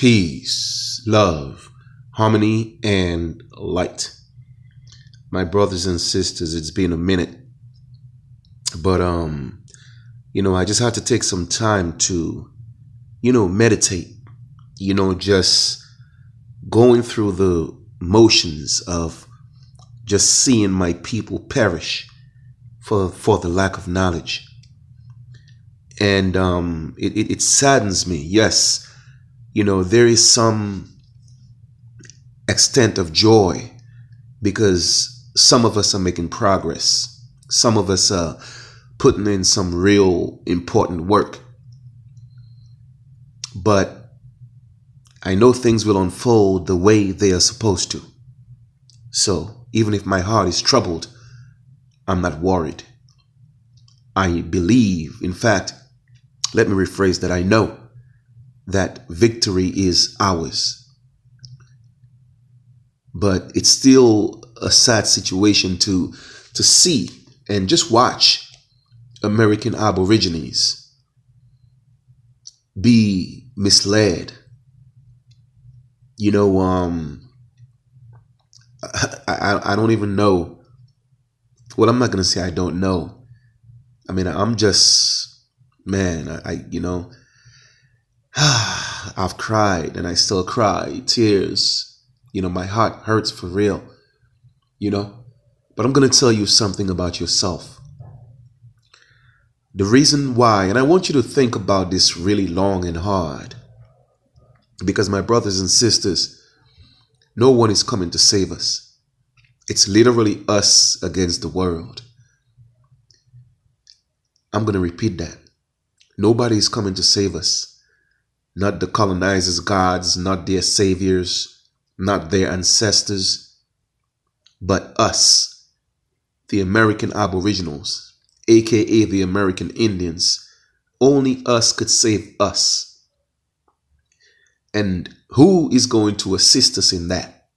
Peace, love, harmony, and light. My brothers and sisters, it's been a minute, but I just had to take some time to, meditate, just going through the motions of just seeing my people perish for the lack of knowledge. And it saddens me. Yes, there is some extent of joy because some of us are making progress. Some of us are putting in some real important work. But I know things will unfold the way they are supposed to. So even if my heart is troubled, I'm not worried. I believe, in fact, let me rephrase that, I know that victory is ours. But it's still a sad situation to see and just watch American Aborigines be misled. I don't even know. Well, I'm not going to say I don't know. I mean, I'm just, man, I've cried and I still cry. Tears. My heart hurts for real, But I'm going to tell you something about yourself. The reason why, and I want you to think about this really long and hard, because my brothers and sisters, no one is coming to save us. It's literally us against the world. I'm going to repeat that. Nobody is coming to save us. Not the colonizers' gods, not their saviors, not their ancestors, but us, the American Aboriginals, aka the American Indians. Only us could save us. And who is going to assist us in that?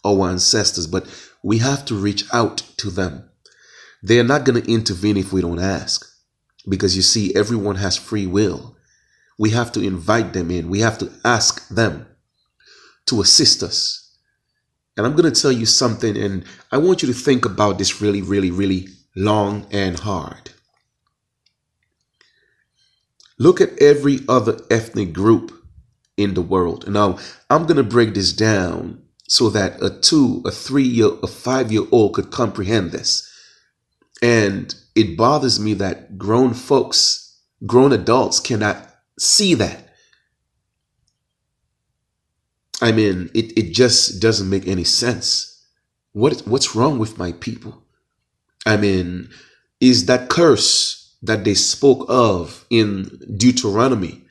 Our ancestors, but we have to reach out to them. They are not going to intervene if we don't ask, because you see, everyone has free will. We have to invite them in. We have to ask them to assist us. And I'm going to tell you something, and I want you to think about this really, really, really long and hard. Look at every other ethnic group in the world. Now, I'm going to break this down so that a 2, a 3-year, a 5-year-old could comprehend this. And it bothers me that grown folks, grown adults cannot see that. I mean, it just doesn't make any sense. What's wrong with my people? I mean, is that curse that they spoke of in Deuteronomy,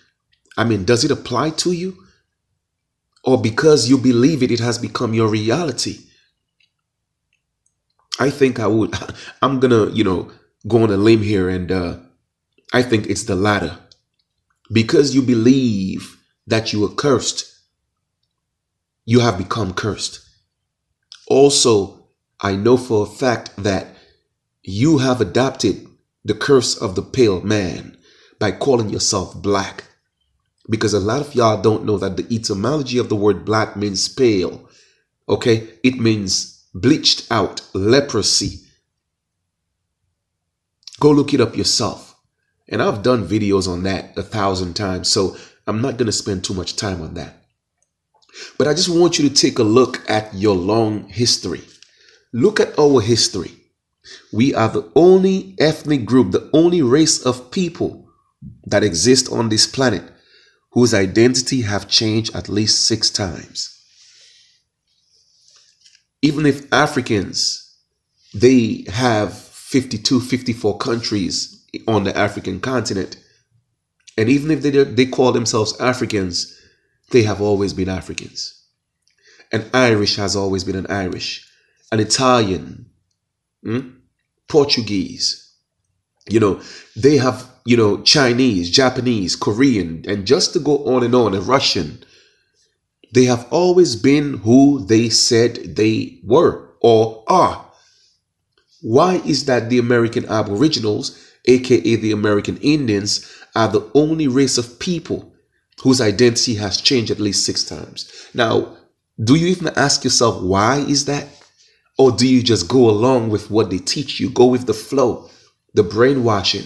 I mean, does it apply to you? Or because you believe it, it has become your reality? I think I'm going to, go on a limb here, and I think it's the latter. Because you believe that you are cursed, you have become cursed. Also, I know for a fact that you have adopted the curse of the pale man by calling yourself black. Because a lot of y'all don't know that the etymology of the word black means pale. Okay? It means bleached out, leprosy. Go look it up yourself. And I've done videos on that 1,000 times, so I'm not going to spend too much time on that. But I just want you to take a look at your long history. Look at our history. We are the only ethnic group, the only race of people that exist on this planet whose identity have changed at least 6 times. Even if Africans, they have 52, 54 countries on the African continent, and even if they call themselves Africans, they have always been Africans. An Irish has always been an Irish. An Italian, Portuguese, they have, Chinese, Japanese, Korean, and just to go on and on, a Russian. They have always been who they said they were or are. Why is that the American Aboriginals, aka the American Indians, are the only race of people whose identity has changed at least 6 times. Now, do you even ask yourself, why is that? Or do you just go along with what they teach you? Go with the flow, the brainwashing.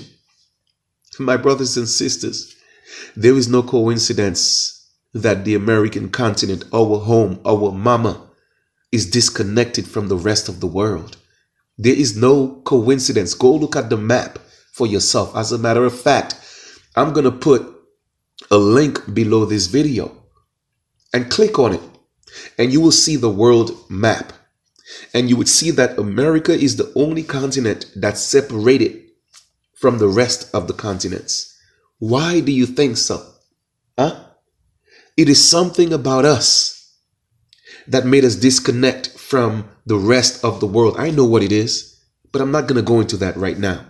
My brothers and sisters, there is no coincidence that the American continent, our home, our mama, is disconnected from the rest of the world. There is no coincidence. Go look at the map for yourself. As a matter of fact, I'm going to put a link below this video and click on it, and you will see the world map. And you would see that America is the only continent that's separated from the rest of the continents. Why do you think so? Huh? It is something about us that made us disconnect from the rest of the world. I know what it is, but I'm not going to go into that right now.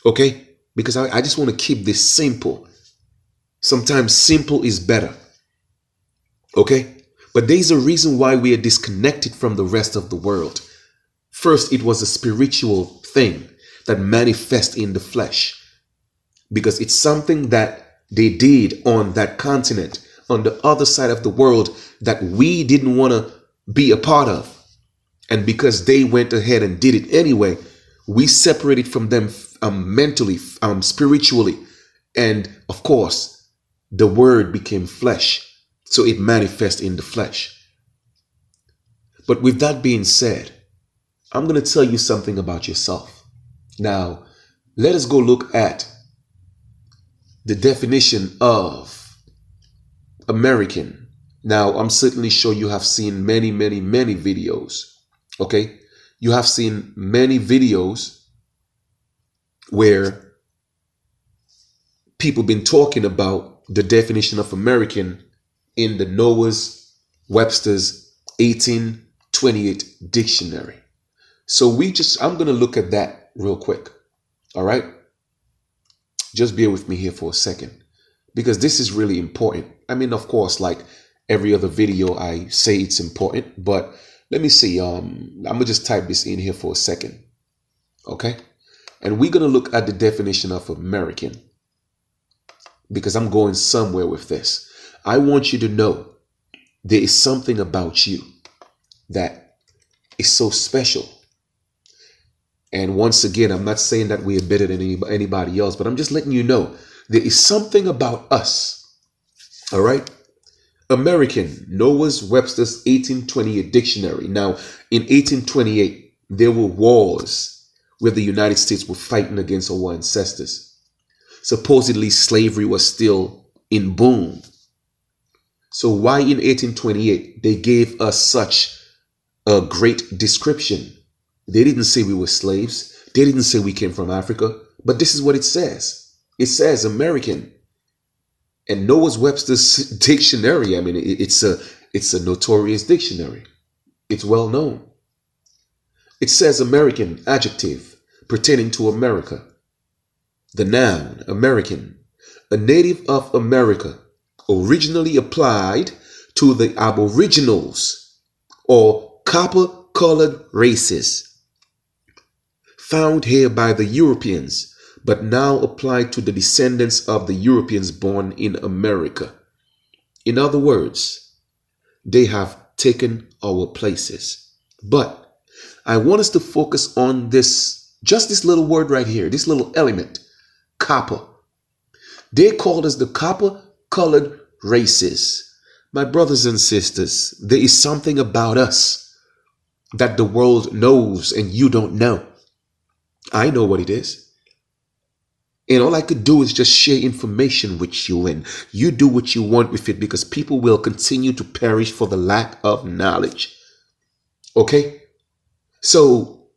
Okay? Because I just want to keep this simple. Sometimes simple is better. Okay? But there's a reason why we are disconnected from the rest of the world. First, it was a spiritual thing that manifests in the flesh. Because it's something that they did on that continent, on the other side of the world, that we didn't want to be a part of. And because they went ahead and did it anyway, we separated from them mentally, spiritually. And of course, the word became flesh. So it manifests in the flesh. But with that being said, I'm going to tell you something about yourself. Now, let us go look at the definition of American. Now, I'm certainly sure you have seen many videos. Okay? You have seen many videos where people been talking about the definition of American in the Noah's Webster's 1828 dictionary. So I'm going to look at that real quick. All right. Just bear with me here for a second, because this is really important. I mean, of course, like every other video, I say it's important, but let me see. I'm going to just type this in here for a second. Okay. And we're going to look at the definition of American, because I'm going somewhere with this. I want you to know there is something about you that is so special. And once again, I'm not saying that we are better than anybody else, but I'm just letting you know there is something about us. All right. American, Noah's Webster's 1828 dictionary. Now, in 1828, there were wars where the United States were fighting against our ancestors. Supposedly, slavery was still in boom. So why in 1828 they gave us such a great description? They didn't say we were slaves. They didn't say we came from Africa. But this is what it says. It says American. And Noah's Webster's dictionary, I mean, it's a notorious dictionary. It's well known. It says American, adjective, pertaining to America. The noun, American, a native of America, originally applied to the aboriginals or copper-colored races found here by the Europeans, but now applied to the descendants of the Europeans born in America. In other words, they have taken our places. But I want us to focus on just this little word right here, this little element, copper. They called us the copper-colored races. My brothers and sisters, there is something about us that the world knows and you don't know. I know what it is. And all I could do is just share information with you, and you do what you want with it, because people will continue to perish for the lack of knowledge. Okay? So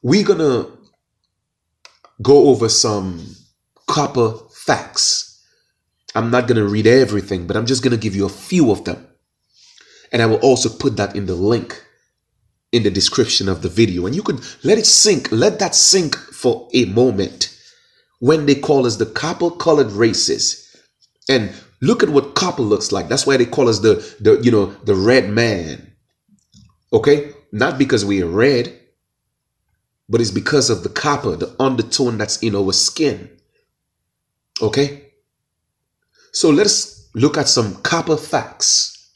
we're going to go over some copper facts. I'm not going to read everything, but I'm just going to give you a few of them. And I will also put that in the link in the description of the video. And you can let it sink. Let that sink for a moment. When they call us the copper-colored races. And look at what copper looks like. That's why they call us the red man. Okay? Not because we are red, but it's because of the copper, the undertone that's in our skin. Okay? So let's look at some copper facts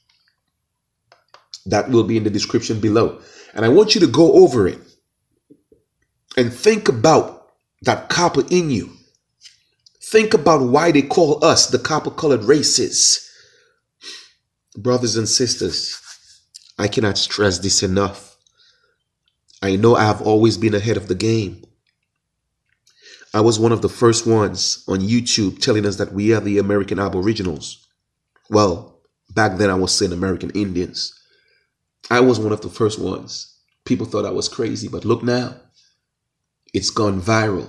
that will be in the description below. And I want you to go over it and think about that copper in you. Think about why they call us the copper-colored races. Brothers and sisters, I cannot stress this enough. I know I have always been ahead of the game. I was one of the first ones on YouTube telling us that we are the American Aboriginals. Well, back then I was saying American Indians. I was one of the first ones. People thought I was crazy, but look now. It's gone viral.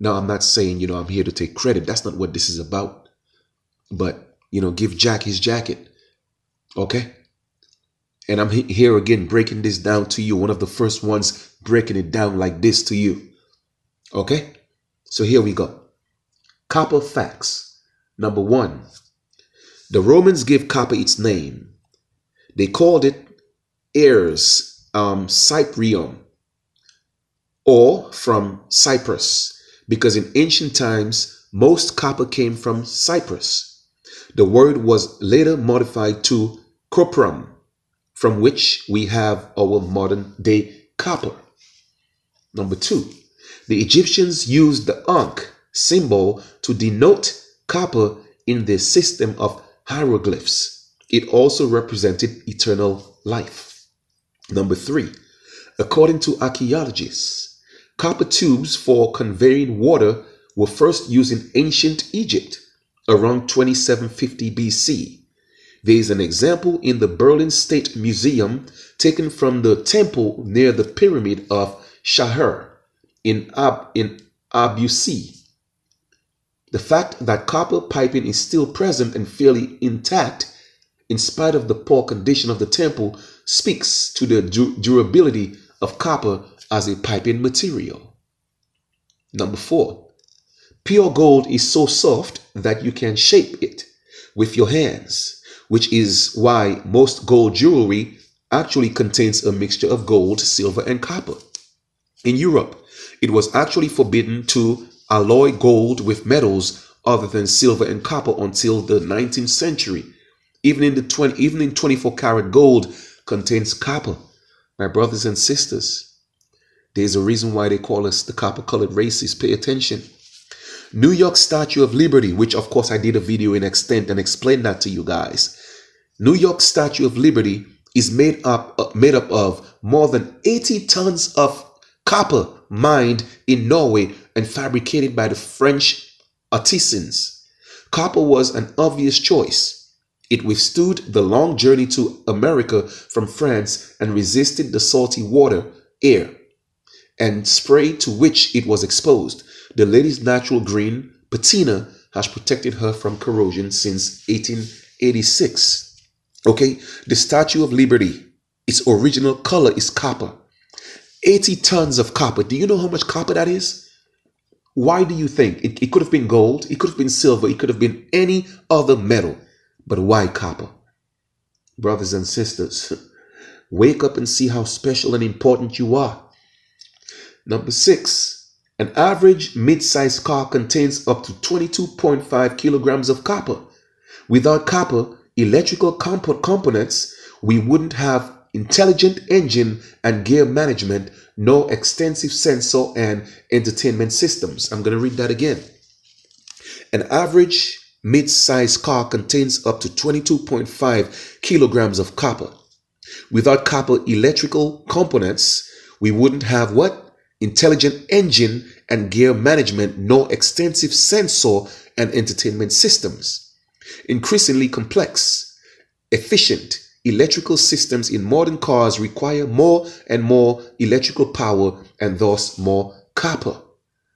Now, I'm not saying, I'm here to take credit. That's not what this is about. But, give Jack his jacket. Okay? And I'm here again breaking this down to you. One of the first ones breaking it down like this to you. Okay? So here we go. Copper facts. Number 1. The Romans gave copper its name. They called it Ars Cyprium, or from Cyprus, because in ancient times, most copper came from Cyprus. The word was later modified to coprum, from which we have our modern day copper. Number 2, the Egyptians used the Ankh symbol to denote copper in their system of hieroglyphs. It also represented eternal life. Number 3, according to archaeologists, copper tubes for conveying water were first used in ancient Egypt around 2750 BC. There is an example in the Berlin State Museum taken from the temple near the pyramid of Shahar in Abusi. The fact that copper piping is still present and fairly intact in spite of the poor condition of the temple speaks to the durability of copper as a piping material. Number 4, pure gold is so soft that you can shape it with your hands, which is why most gold jewelry actually contains a mixture of gold, silver, and copper. In Europe, it was actually forbidden to alloy gold with metals other than silver and copper until the 19th century. Even in 24 karat gold contains copper. My brothers and sisters, there's a reason why they call us the copper-colored races. Pay attention. New York Statue of Liberty, which of course I did a video in extent and explained that to you guys. New York Statue of Liberty is made up of more than 80 tons of copper mined in Norway and fabricated by the French artisans. Copper was an obvious choice. It withstood the long journey to America from France and resisted the salty water, air, and spray to which it was exposed. The lady's natural green patina has protected her from corrosion since 1886. Okay, the Statue of Liberty, its original color is copper. 80 tons of copper. Do you know how much copper that is? Why do you think? It could have been gold, it could have been silver, it could have been any other metal. But why copper? Brothers and sisters, wake up and see how special and important you are. Number 6, an average mid-sized car contains up to 22.5 kilograms of copper. Without copper, electrical components, we wouldn't have intelligent engine and gear management, nor extensive sensor and entertainment systems. I'm going to read that again. An average mid-sized car contains up to 22.5 kilograms of copper. Without copper electrical components, we wouldn't have what? Intelligent engine and gear management, nor extensive sensor and entertainment systems. Increasingly complex, efficient electrical systems in modern cars require more and more electrical power and thus more copper.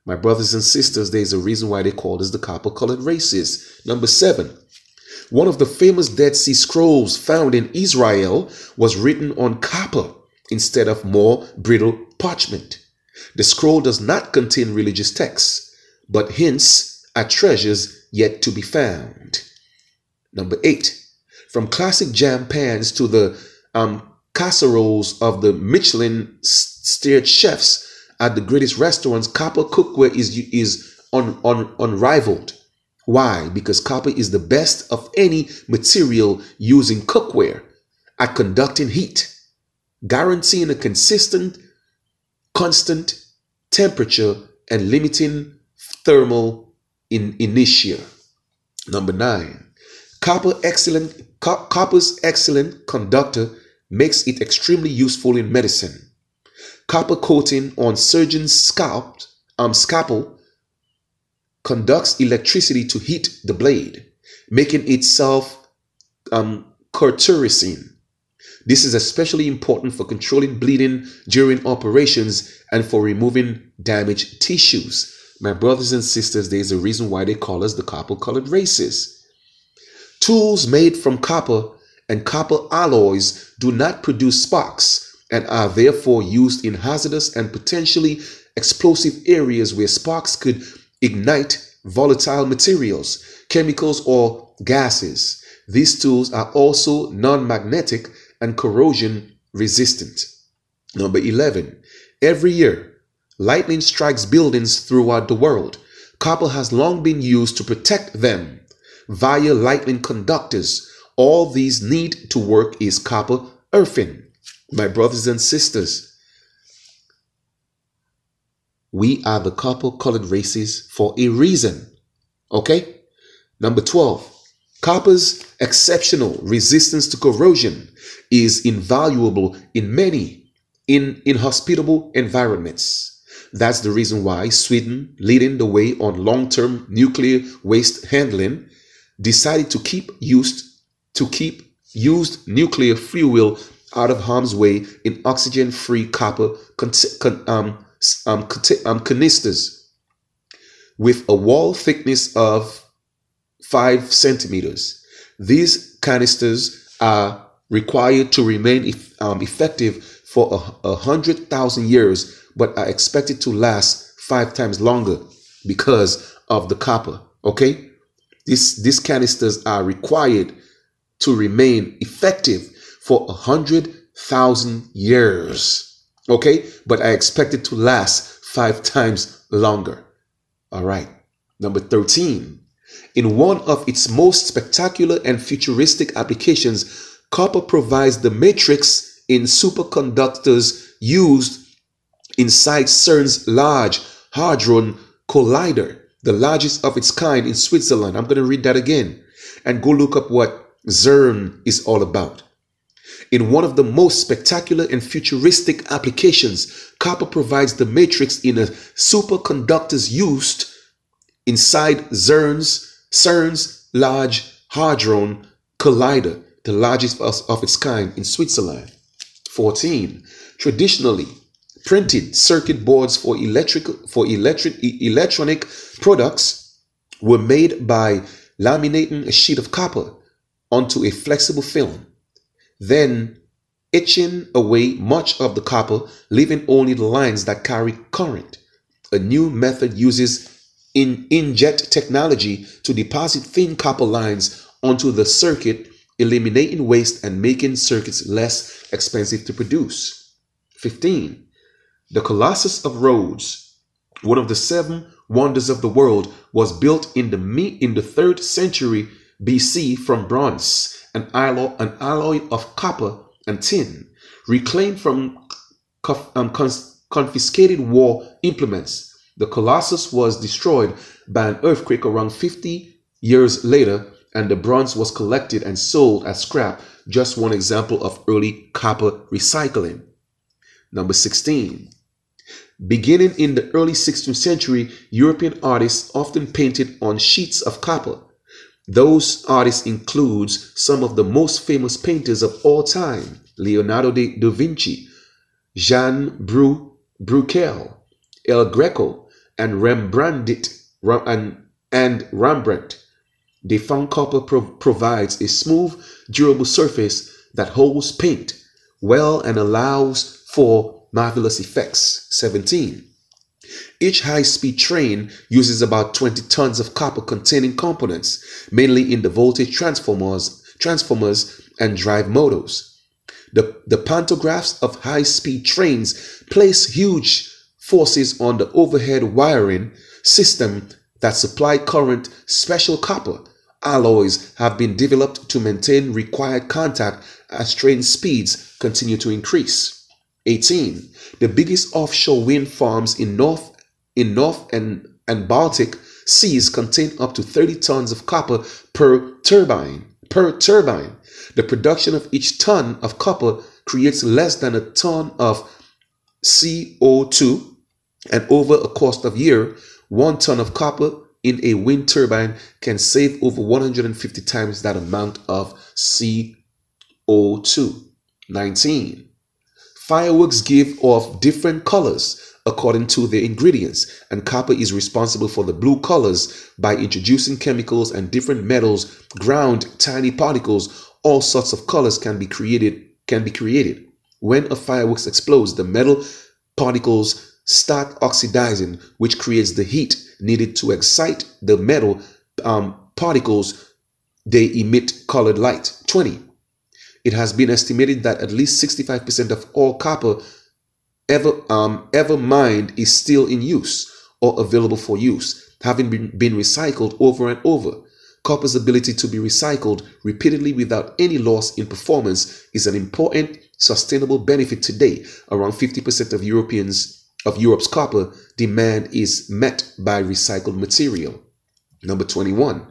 My brothers and sisters, there's a reason why they call us the copper-colored races. Number 7, one of the famous Dead Sea Scrolls found in Israel was written on copper instead of more brittle parchment. The scroll does not contain religious texts, but hints at treasures yet to be found. Number 8, from classic jam pans to the casseroles of the Michelin-starred chefs at the greatest restaurants, copper cookware is unrivaled. Why? Because copper is the best of any material used in cookware at conducting heat, guaranteeing a constant temperature and limiting thermal inertia. Number 9, copper's excellent conductor makes it extremely useful in medicine. Copper coating on surgeon's scalpel conducts electricity to heat the blade, making it self-cauterizing. This is especially important for controlling bleeding during operations and for removing damaged tissues. My brothers and sisters, there's a reason why they call us the copper-colored races. Tools made from copper and copper alloys do not produce sparks and are therefore used in hazardous and potentially explosive areas where sparks could ignite volatile materials, chemicals, or gases. These tools are also non-magnetic and corrosion resistant. Number 11, every year, lightning strikes buildings throughout the world. Copper has long been used to protect them via lightning conductors. All these need to work is copper earthing. My brothers and sisters, we are the copper-colored races for a reason. Okay? Number 12, copper's exceptional resistance to corrosion is invaluable in many inhospitable environments. That's the reason why Sweden, leading the way on long-term nuclear waste handling, decided to keep used nuclear fuel out of harm's way in oxygen-free copper canisters with a wall thickness of 5 centimeters. These canisters are required to remain effective for 100,000 years, but are expected to last 5 times longer because of the copper. Okay, these canisters are required to remain effective for 100,000 years. Okay, but are expected to last 5 times longer. All right. Number 13. In one of its most spectacular and futuristic applications, copper provides the matrix in superconductors used inside CERN's Large Hadron Collider, the largest of its kind in Switzerland. I'm going to read that again and go look up what CERN is all about. In one of the most spectacular and futuristic applications, copper provides the matrix in a superconductors used inside CERN's Large Hadron Collider, the largest of its kind in Switzerland. 14. Traditionally, printed circuit boards for electronic products were made by laminating a sheet of copper onto a flexible film, then etching away much of the copper, leaving only the lines that carry current. A new method uses inkjet technology to deposit thin copper lines onto the circuit, eliminating waste and making circuits less expensive to produce. 15. The Colossus of Rhodes, one of the 7 wonders of the world, was built in the 3rd century BC from bronze, an alloy of copper and tin, reclaimed from confiscated war implements. The Colossus was destroyed by an earthquake around 50 years later, and the bronze was collected and sold as scrap, just one example of early copper recycling. Number 16. Beginning in the early 16th century, European artists often painted on sheets of copper. Those artists include some of the most famous painters of all time: Leonardo da Vinci, Jean Brueghel, El Greco, and Rembrandt. They found copper provides a smooth, durable surface that holds paint well and allows for marvelous effects. 17. Each high-speed train uses about 20 tons of copper containing components, mainly in the voltage transformers and drive motors. The pantographs of high-speed trains place huge forces on the overhead wiring system that supply current special copper alloys have been developed to maintain required contact as train speeds continue to increase. 18. The biggest offshore wind farms in North and Baltic seas contain up to 30 tons of copper per turbine. The production of each ton of copper creates less than a ton of CO2, and over a course of year, 1 ton of copper in a wind turbine can save over 150 times that amount of CO2. 19. Fireworks give off different colors according to their ingredients, and copper is responsible for the blue colors by introducing chemicals and different metals, ground tiny particles. All sorts of colors can be created. When a fireworks explodes, the metal particles start oxidizing, which creates the heat needed to excite the metal particles. They emit colored light. 20. It has been estimated that at least 65% of all copper ever mined is still in use or available for use, having been recycled over and over. Copper's ability to be recycled repeatedly without any loss in performance is an important sustainable benefit today. Around 50% of Europe's copper demand is met by recycled material. Number 21.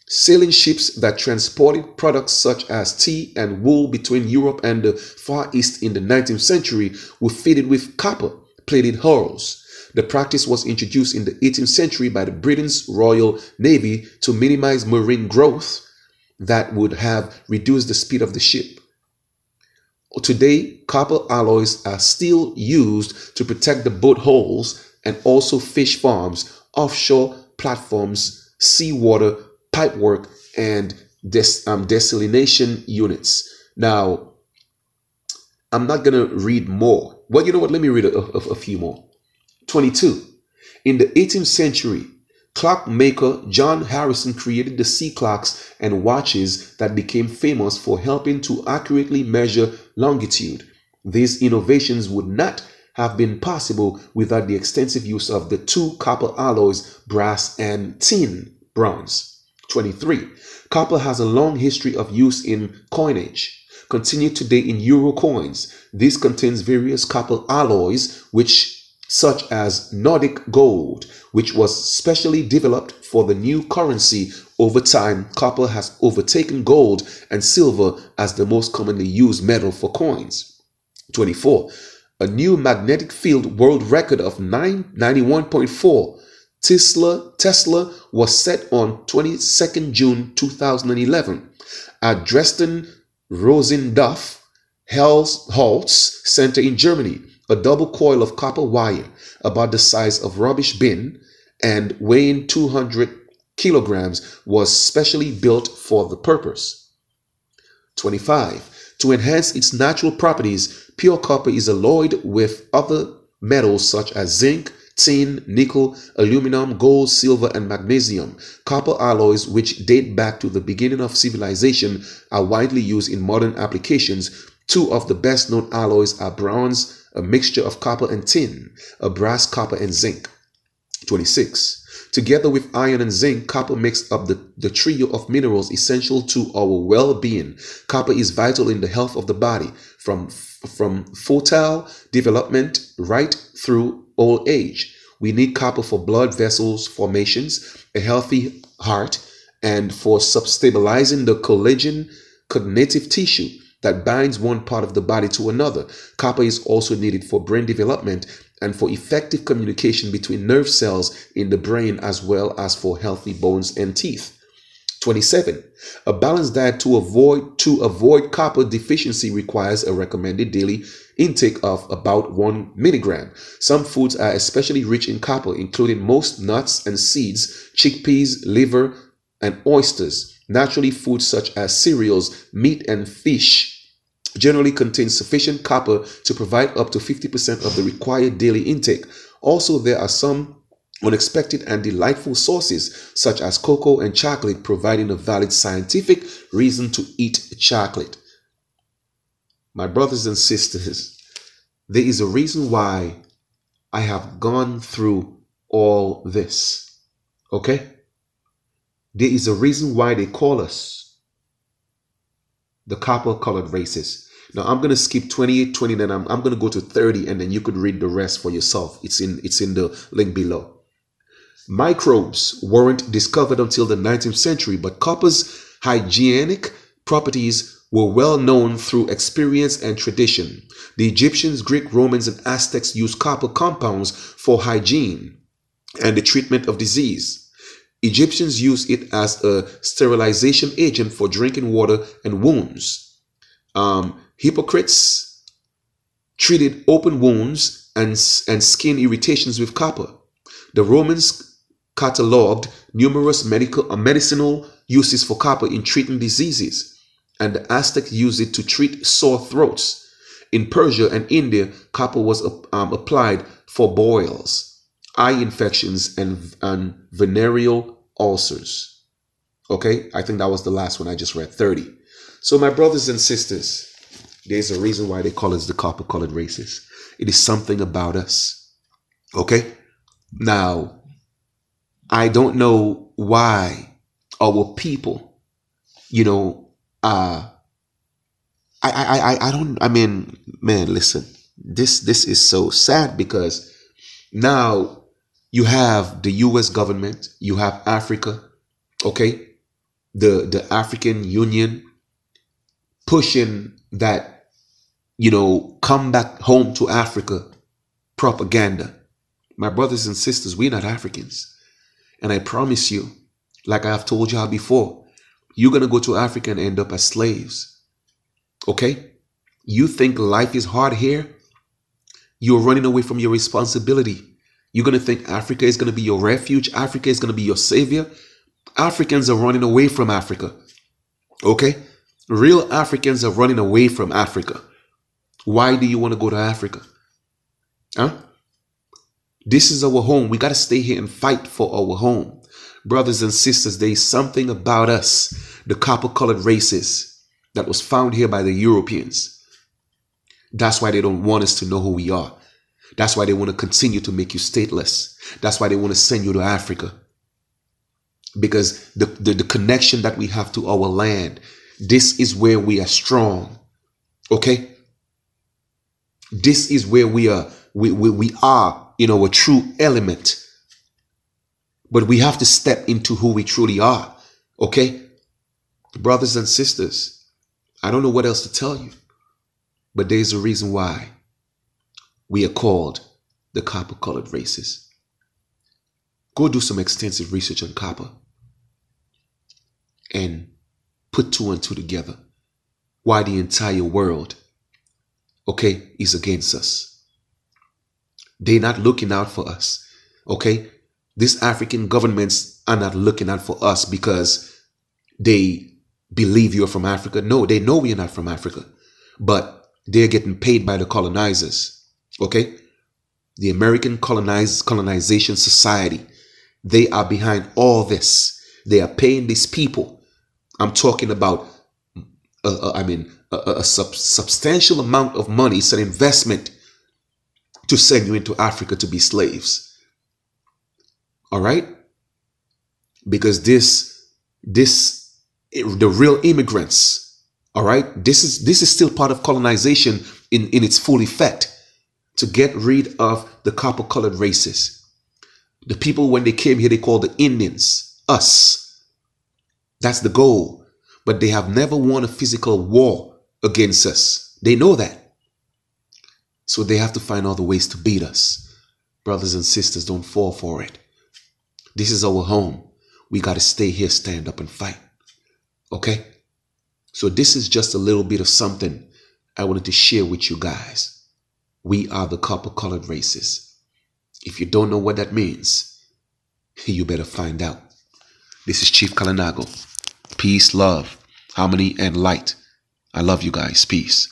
Sailing ships that transported products such as tea and wool between Europe and the Far East in the 19th century were fitted with copper-plated hulls. The practice was introduced in the 18th century by the Britain's Royal Navy to minimize marine growth that would have reduced the speed of the ship. Today, copper alloys are still used to protect the boat hulls and also fish farms, offshore platforms, seawater pipework, and desalination units. Now, I'm not going to read more. Well, you know what? Let me read a few more. 22. In the 18th century, clockmaker John Harrison created the sea clocks and watches that became famous for helping to accurately measure longitude. These innovations would not have been possible without the extensive use of the two copper alloys, brass and tin, bronze. 23. Copper has a long history of use in coinage. Continued today in euro coins. This contains various copper alloys, such as Nordic gold, which was specially developed for the new currency. Over time, copper has overtaken gold and silver as the most commonly used metal for coins. 24. A new magnetic field world record of 991.4 Tesla was set on 22nd June 2011 at Dresden Rosendorf Helmholtz Center in Germany. A double coil of copper wire about the size of a rubbish bin and weighing 200 kilograms was specially built for the purpose. 25. To enhance its natural properties, pure copper is alloyed with other metals such as zinc, tin, nickel, aluminum, gold, silver, and magnesium. Copper alloys, which date back to the beginning of civilization, are widely used in modern applications. Two of the best known alloys are bronze, a mixture of copper and tin, a brass, copper, and zinc. 26. Together with iron and zinc, copper makes up the trio of minerals essential to our well-being. Copper is vital in the health of the body, from fertile development right through old age. We need copper for blood vessels formations, a healthy heart, and for stabilizing the collagen connective tissue that binds one part of the body to another. Copper is also needed for brain development and for effective communication between nerve cells in the brain, as well as for healthy bones and teeth. 27. A balanced diet to avoid copper deficiency requires a recommended daily intake of about 1 milligram. Some foods are especially rich in copper, including most nuts and seeds, chickpeas, liver, and oysters. Naturally, foods such as cereals, meat, and fish generally contain sufficient copper to provide up to 50% of the required daily intake. Also, there are some unexpected and delightful sources such as cocoa and chocolate, providing a valid scientific reason to eat chocolate. My brothers and sisters, there is a reason why I have gone through all this. Okay? There is a reason why they call us the copper-colored races. Now, I'm going to skip 28, 29. I'm going to go to 30, and then you could read the rest for yourself. It's in the link below. Microbes weren't discovered until the 19th century, but copper's hygienic properties were well known through experience and tradition. The Egyptians, Greek, Romans, and Aztecs used copper compounds for hygiene and the treatment of disease. Egyptians used it as a sterilization agent for drinking water and wounds. Hippocrates treated open wounds and skin irritations with copper. The Romans cataloged numerous medicinal uses for copper in treating diseases, and the Aztecs used it to treat sore throats. In Persia and India, copper was applied for boils, eye infections, and venereal ulcers. Okay, I think that was the last one I just read, 30. So my brothers and sisters, there's a reason why they call us the copper-colored races. It is something about us. Okay, now, I don't know why our people, I mean, man, listen, this is so sad, because now you have the US government, you have Africa, okay, the African Union pushing that, come back home to Africa propaganda. My brothers and sisters, we're not Africans. And I promise you, like I have told y'all before, you're going to go to Africa and end up as slaves. Okay? You think life is hard here? You're running away from your responsibility. You're going to think Africa is going to be your refuge. Africa is going to be your savior. Africans are running away from Africa. Okay? Real Africans are running away from Africa. Why do you want to go to Africa? Huh? This is our home. We got to stay here and fight for our home. Brothers and sisters, there is something about us, the copper-colored races, that was found here by the Europeans. That's why they don't want us to know who we are. That's why they want to continue to make you stateless. That's why they want to send you to Africa. Because the connection that we have to our land, this is where we are strong. Okay? This is where we are a true element. But we have to step into who we truly are. Okay? Brothers and sisters, I don't know what else to tell you, but there's a reason why we are called the copper-colored races. Go do some extensive research on copper and put two and two together. Why the entire world, okay, is against us. They're not looking out for us, okay? These African governments are not looking out for us because they believe you're from Africa. No, they know we're not from Africa, but they're getting paid by the colonizers, okay? The American colonization society, they are behind all this. They are paying these people. I'm talking about, a substantial amount of money. It's an investment to send you into Africa to be slaves. All right? Because the real immigrants, all right? This is still part of colonization in its full effect, to get rid of the copper-colored races. The people, when they came here, they called the Indians, us. That's the goal. But they have never won a physical war against us. They know that. So they have to find other ways to beat us. Brothers and sisters, don't fall for it. This is our home. We got to stay here, stand up and fight. Okay? So this is just a little bit of something I wanted to share with you guys. We are the copper-colored races. If you don't know what that means, you better find out. This is Chief Kalinago. Peace, love, harmony, and light. I love you guys. Peace.